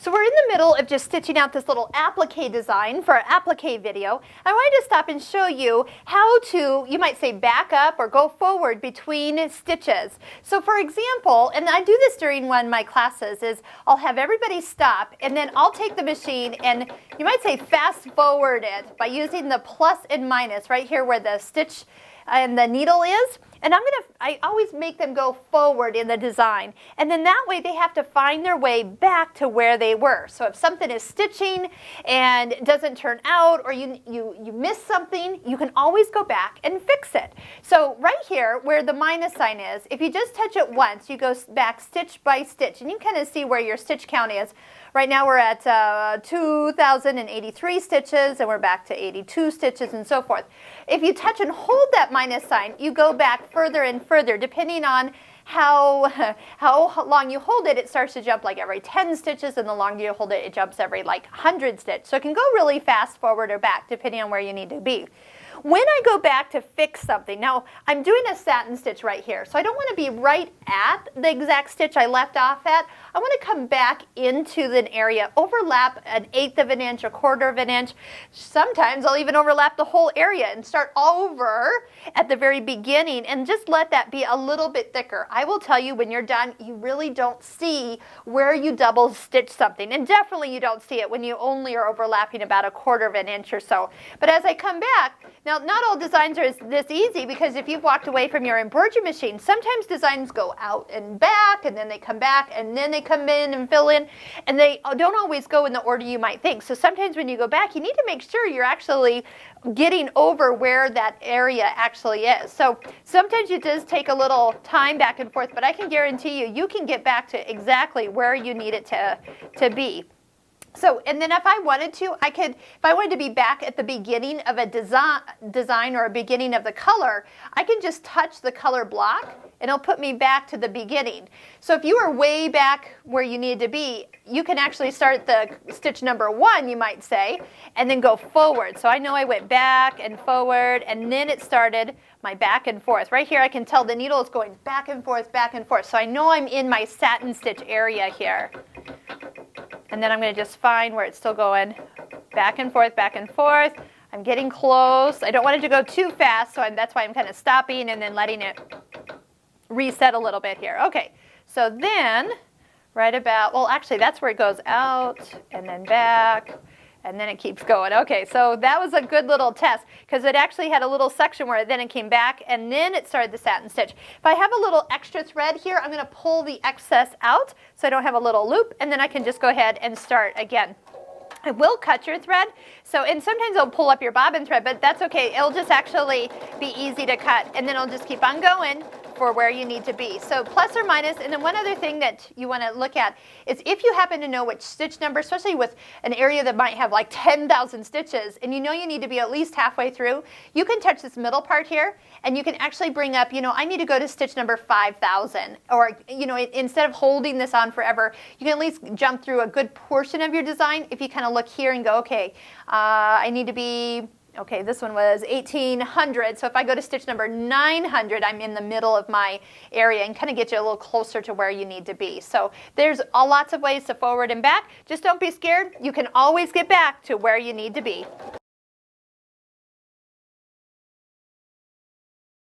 So we're in the middle of just stitching out this little applique design for our applique video. I wanted to stop and show you how to, you might say, back up or go forward between stitches. So for example, and I do this during one of my classes, is I'll have everybody stop and then I'll take the machine and you might say fast forward it by using the plus and minus right here where the stitch and the needle is. And I always make them go forward in the design. And then that way they have to find their way back to where they were. So if something is stitching and it doesn't turn out, or you miss something, you can always go back and fix it. So right here where the minus sign is, if you just touch it once, you go back stitch by stitch. And you kind of see where your stitch count is. Right now we're at 2,083 stitches, and we're back to 82 stitches and so forth. If you touch and hold that minus sign, you go back further and further. Depending on how long you hold it, it starts to jump like every 10 stitches, and the longer you hold it, it jumps every like 100 stitches. So it can go really fast forward or back depending on where you need to be. When I go back to fix something, now I'm doing a satin stitch right here, so I don't want to be right at the exact stitch I left off at. I want to come back into the area, overlap 1/8 of an inch, 1/4 of an inch. Sometimes I'll even overlap the whole area and start over at the very beginning and just let that be a little bit thicker. I will tell you, when you're done, you really don't see where you double stitch something, and definitely you don't see it when you only are overlapping about 1/4 of an inch or so. But as I come back, now, not all designs are this easy, because if you've walked away from your embroidery machine, sometimes designs go out and back, and then they come back, and then they come in and fill in, and they don't always go in the order you might think. So sometimes when you go back, you need to make sure you're actually getting over where that area actually is. So sometimes it does take a little time back and forth, but I can guarantee you, you can get back to exactly where you need it to be. So, and then if I wanted to, if I wanted to be back at the beginning of a design or a beginning of the color, I can just touch the color block and it'll put me back to the beginning. So if you were way back where you need to be, you can actually start the stitch number 1, you might say, and then go forward. So I know I went back and forward, and then it started my back and forth. Right here I can tell the needle is going back and forth, back and forth. So I know I'm in my satin stitch area here. And then I'm going to just find where it's still going back and forth, back and forth. I'm getting close. I don't want it to go too fast, so that's why I'm kind of stopping and then letting it reset a little bit here. Okay, so then right about, well, actually that's where it goes out and then back, and then it keeps going. Okay, so that was a good little test, because it actually had a little section where then it came back and then it started the satin stitch. If I have a little extra thread here, I'm going to pull the excess out so I don't have a little loop, and then I can just go ahead and start again. It will cut your thread, so, and sometimes it'll pull up your bobbin thread, but that's okay. It'll just actually be easy to cut, and then it'll just keep on going for where you need to be. So plus or minus. And then one other thing that you want to look at is if you happen to know which stitch number, especially with an area that might have like 10,000 stitches, and you know you need to be at least halfway through, you can touch this middle part here and you can actually bring up, you know, I need to go to stitch number 5,000, or, you know, instead of holding this on forever, you can at least jump through a good portion of your design if you kind of look here and go, okay, I need to be, okay, this one was 1,800, so if I go to stitch number 900, I'm in the middle of my area, and kind of get you a little closer to where you need to be. So there's lots of ways to forward and back. Just don't be scared. You can always get back to where you need to be.